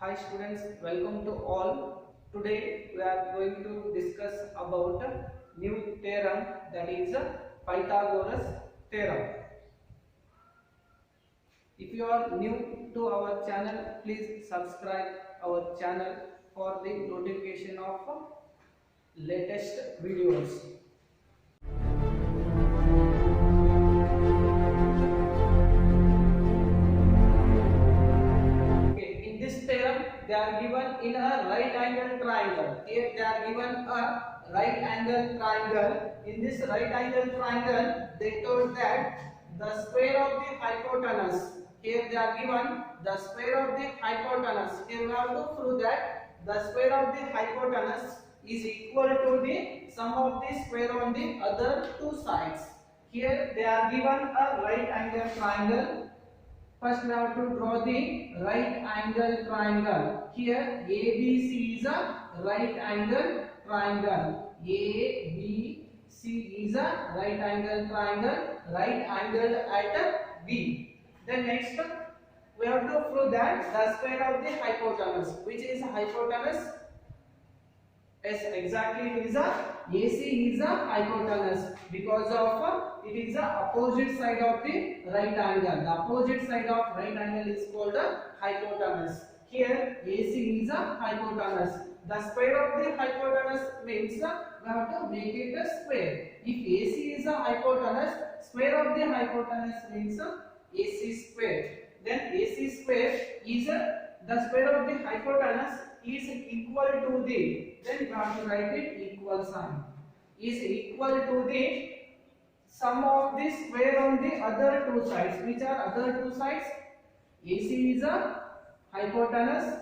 Hi students, welcome to all. Today we are going to discuss about a new theorem, that is Pythagoras theorem. If you are new to our channel, please subscribe our channel for the notification of latest videos. In this theorem, they are given in a right angle triangle. Here they are given a right angle triangle. In this right angle triangle, they told that the square of the hypotenuse. Here they are given the square of the hypotenuse. Here we have to prove that the square of the hypotenuse is equal to the sum of the square on the other two sides. Here they are given a right angle triangle. First we have to draw the right angle triangle. Here ABC is a right angle triangle. ABC is a right angle triangle, right angled at B. Then next we have to prove that the square of the hypotenuse, which is hypotenuse. Yes, exactly, it is a AC is a hypotenuse because of it is the opposite side of the right angle. The opposite side of right angle is called a hypotenuse. Here AC is a hypotenuse. The square of the hypotenuse means we have to make it a square. If AC is a hypotenuse, square of the hypotenuse means AC square. Then AC square is the square of the hypotenuse is equal to the, then you have to write it equal sign, is equal to the sum of the square on the other two sides. Which are other two sides? AC is a hypotenuse,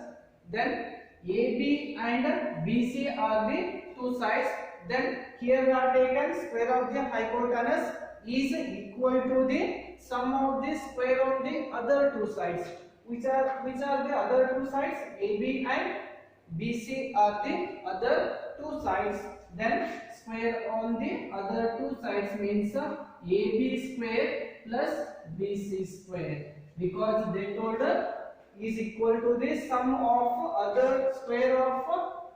then AB and BC are the two sides. Then here we have taken square of the hypotenuse is equal to the sum of the square on the other two sides. Which are the other two sides? AB and BC are the other two sides. Then square on the other two sides means AB square plus BC square, because they told is equal to the sum of other square of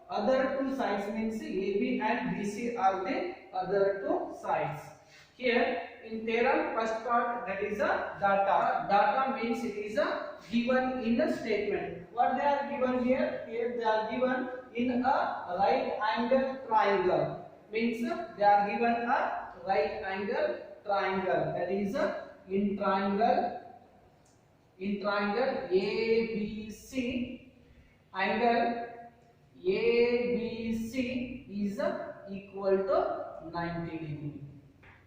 other two sides, means AB and BC are the other two sides. Here in theorem, first part, that is a data. Data means it is a given in a statement. What they are given here? Here they are given in a right angle triangle. Means they are given a right angle triangle. That is in triangle ABC, angle ABC is equal to 90 degree.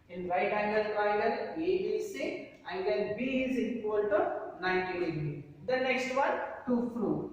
In right angle triangle ABC, angle B is equal to 90 degree. The next one, to prove.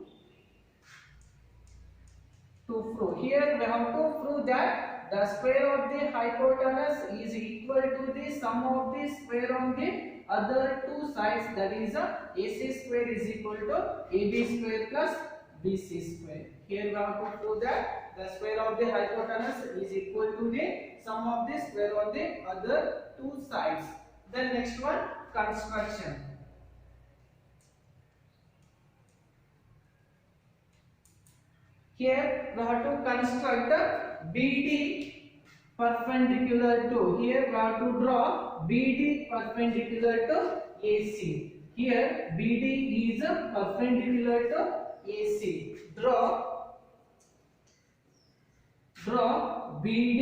Here we have to prove that the square of the hypotenuse is equal to the sum of the square on the other two sides. That is AC square is equal to AB square plus BC square. Here we have to prove that the square of the hypotenuse is equal to the sum of the square on the other two sides. Then next one, construction. Here we have to construct BD perpendicular to. Here we have to draw BD perpendicular to AC. Here BD is perpendicular to AC. Draw BD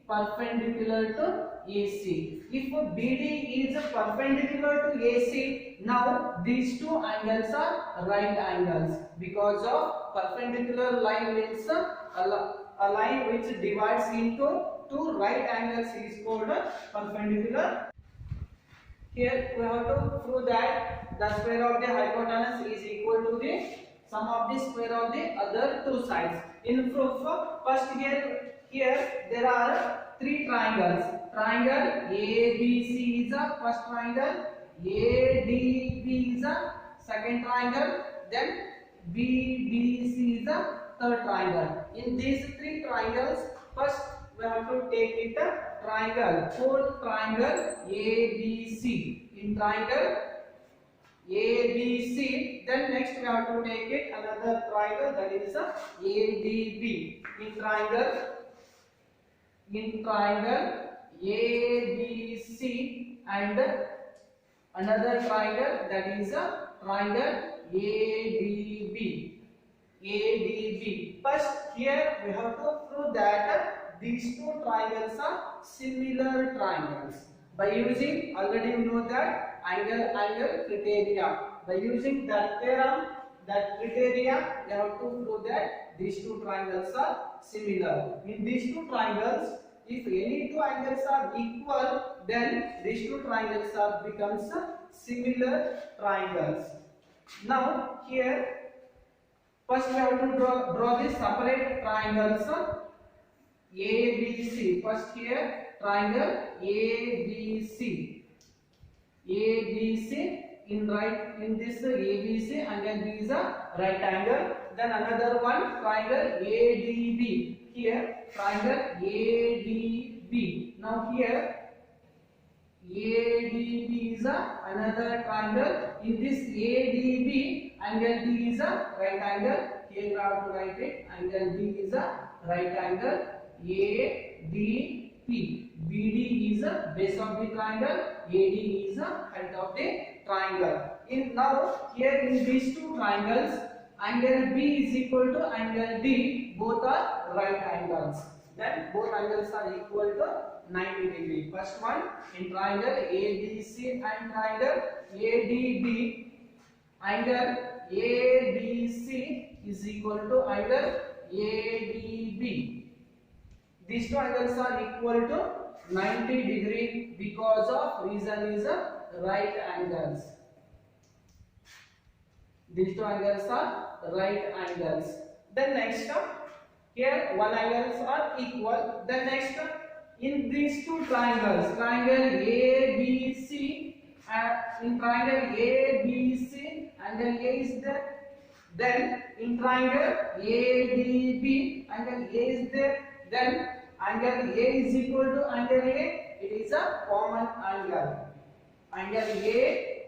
perpendicular to AC. If BD is perpendicular to AC, now these two angles are right angles, because of perpendicular line means a line which divides into two right angles is called perpendicular. Here we have to prove that the square of the hypotenuse is equal to the sum of the square on the other two sides. In proof, first here there are three triangles. Triangle ABC is a first triangle, ADB is a second triangle, then BBC is a third triangle. In these three triangles, first we have to take it a triangle, whole triangle ABC. In triangle ABC. Then next we have to take it another triangle, that is a ADB. In triangle ABC and another triangle, that is a triangle ADB. First here we have to prove that these two triangles are similar triangles by using, already you know that angle criteria. By using that theorem, that criteria, we have to prove that these two triangles are similar. In these two triangles, if any two angles are equal, then these two triangles are becomes similar triangles. Now here first we have to draw the separate triangles ABC. First here triangle ABC. In this ABC, angle B is a right angle. Then another one triangle ADB. Here triangle ADB. Now here ADB is another triangle. In this ADB, angle B is a right angle. Here you have to write it. Angle B is a right angle. ADP. BD is a base of the triangle. AD is a height of the triangle. Now here in these two triangles, angle B is equal to angle D. Both are right angles. Then both angles are equal to 90 degree. First one in triangle ABC and triangle ADB, angle ABC is equal to angle ADB. These two angles are equal to 90 degree because of reason is right angles. These two angles are right angles. Then next here one angles are equal. Then next in these two triangles, triangle ABC, in triangle ABC, angle A is there. Then in triangle ADB, angle A is there. Then angle A is equal to angle A. It is a common angle. Angle A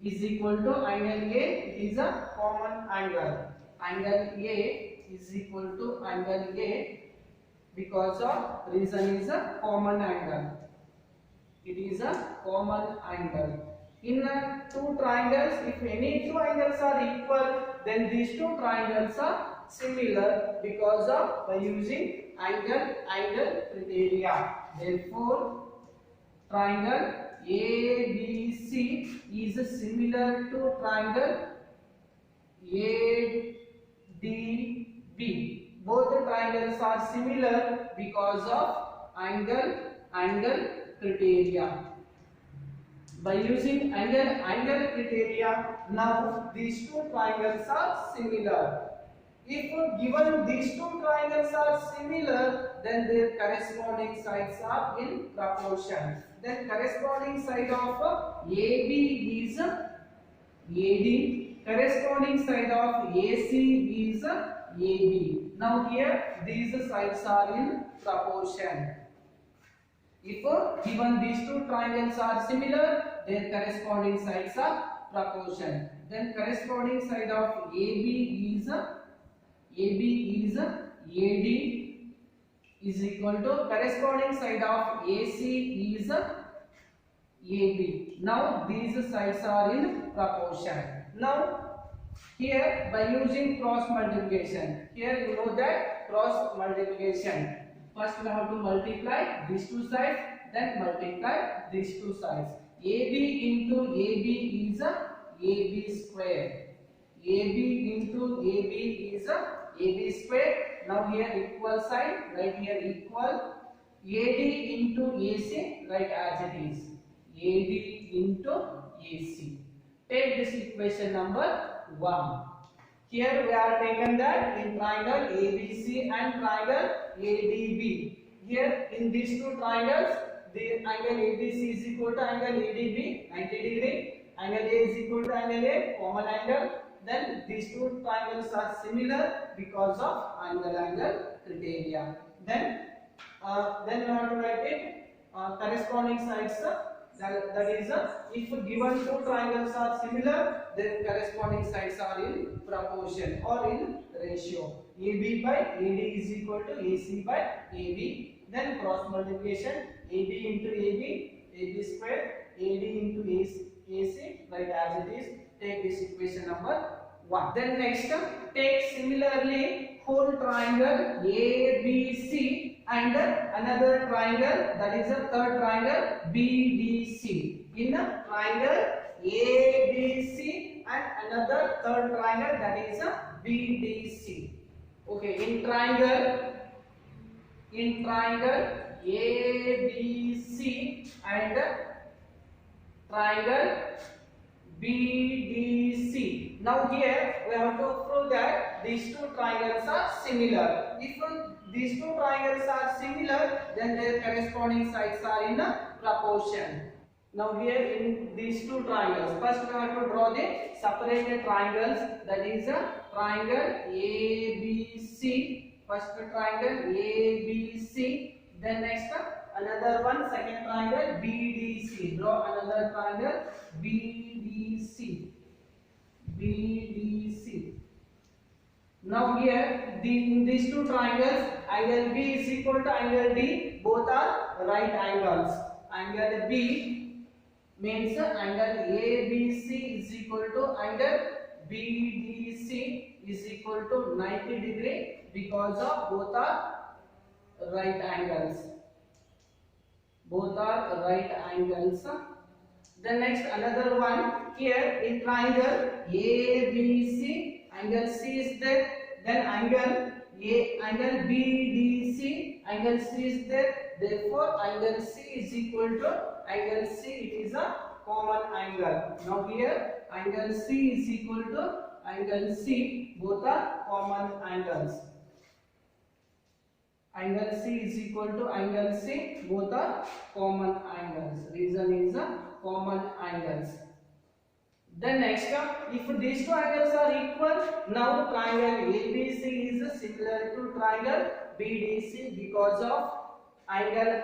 is equal to angle A. It is a common angle. Angle A is equal to angle A. Because of reason is a common angle. It is a common angle. In two triangles, if any two angles are equal, then these two triangles are similar because of by using angle criteria. Therefore, triangle ABC is similar to triangle ADB. Both the triangles are similar because of angle criteria. By using angle criteria, now these two triangles are similar. If given these two triangles are similar, then their corresponding sides are in proportion. Then corresponding side of AB is AD. Corresponding side of AC is AB. Now here these sides are in proportion. If given these two triangles are similar, their corresponding sides are proportion. Then corresponding side of AB is AD is equal to corresponding side of AC is AB. Now these sides are in proportion. Now here by using cross multiplication, here you know that cross multiplication. First we have to multiply these two sides, then multiply these two sides. AB into AB is AB square. AB into AB is AB square. Now here equal sign, right here equal. AD into AC, write as it is. AD into AC. Take this equation number 1. Here we are taken that in triangle ABC and triangle ADB. Here in these two triangles, the angle ABC is equal to angle ADB, 90 degree. Angle A is equal to angle A, common angle. Then these two triangles are similar because of angle criteria. Then we have to write it corresponding sides that is if given two triangles are similar, then corresponding sides are in proportion or in ratio. AB by AD is equal to AC by AB. Then cross multiplication, AB into AB square, AD into AC, right as it is. Take this equation number 1. Then next, take similarly whole triangle ABC and another triangle, that is a third triangle BDC. In a triangle ABC and another third triangle, that is a BDC. Okay, in triangle ABC and triangle BDC. Now here we have to prove that these two triangles are similar. If these two triangles are similar, then their corresponding sides are in proportion. Now here in these two triangles, first we have to draw the separated triangles, that is a triangle ABC. First triangle ABC, then next another one, second triangle BDC. Draw another triangle BDC. Now here in these two triangles, angle B is equal to angle D. Both are right angles. Angle B means angle ABC is equal to angle BDC is equal to 90 degree because of both are right angles. Both are right angles. Then next another one, here in triangle ABC, angle C is there, then angle BDC, angle C is there, therefore angle C is equal to angle C, it is a common angle. Now here angle C is equal to angle C, both are common angles. Angle C is equal to angle C, both are common angles. Reason is common angles. Then next, if these two angles are equal, now triangle ABC is similar to triangle BDC because of angle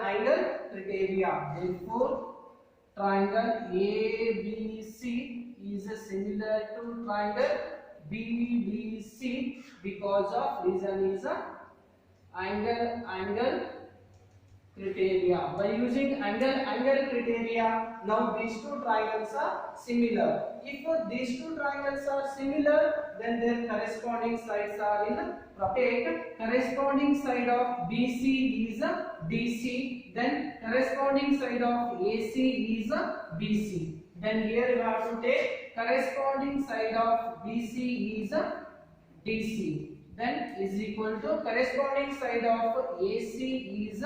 criteria. Therefore, triangle ABC is similar to triangle BDC because of reason is angle criteria. By using angle criteria, now these two triangles are similar. If these two triangles are similar, then their corresponding sides are in proportion. Take corresponding side of BC is DC, then corresponding side of AC is BC. Then here you have to take corresponding side of BC is DC. Then is equal to corresponding side of AC is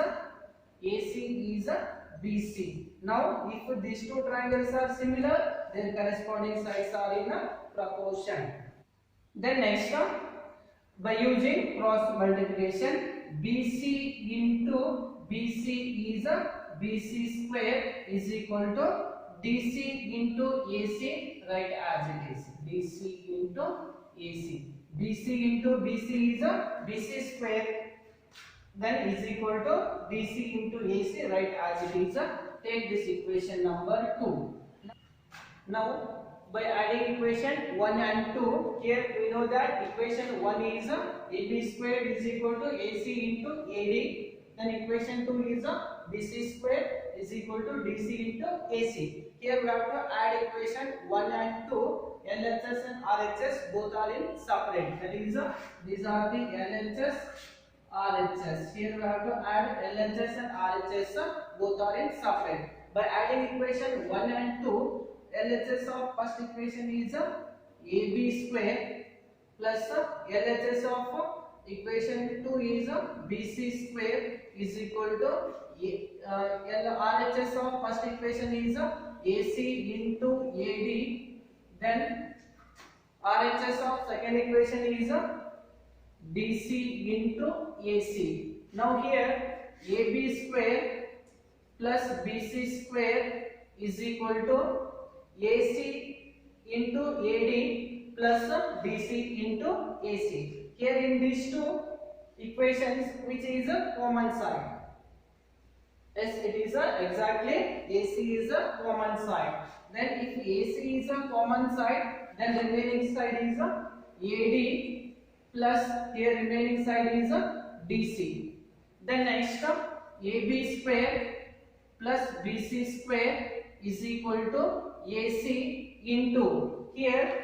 BC. Now if these two triangles are similar, their corresponding sides are in proportion. Then next, by using cross multiplication, BC into BC is BC square is equal to DC into AC, right as it is. DC into AC. BC into BC is BC square, then is equal to DC into AC, right as it is. Take this equation number 2. Now by adding equation 1 and 2, here we know that equation 1 is AB squared is equal to AC into AD, then equation 2 is BC squared is equal to DC into AC. Here we have to add equation 1 and 2. LHS and RHS both are in separate. That is, these are the LHS, RHS. Here we have to add LHS and RHS, both are in separate. By adding equation 1 and 2, LHS of first equation is AB square plus LHS of equation 2 is BC square is equal to RHS of first equation is AC into AD. Then RHS of second equation is DC into AC. Now here AB square plus BC square is equal to AC into AD plus DC into AC. Here in these two equations, which is a common side? Yes, it is exactly AC is a common side. Then if AC is a common side, then remaining side is AD plus here remaining side is DC. Then next AB square plus BC square is equal to AC into here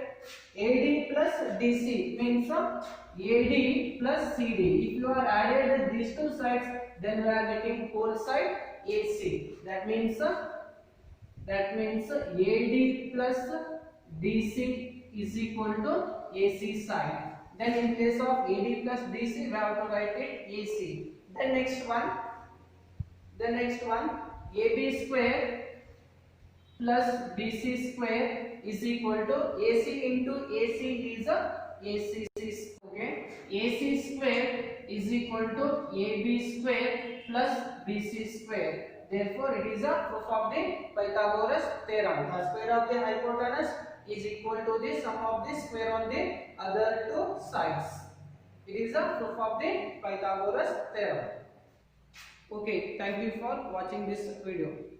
AD plus DC means AD plus CD. If you are added these two sides, then we are getting whole side AC. That means AD plus DC is equal to AC side. Then in place of AD plus DC, we have to write it AC. Then next one, AB square plus BC square is equal to AC into AC is AC. Okay, AC square is equal to AB square plus BC square. Therefore, it is a proof of the Pythagoras theorem. The square of the hypotenuse is equal to the sum of the square on the other two sides. It is a proof of the Pythagoras theorem. Okay, thank you for watching this video.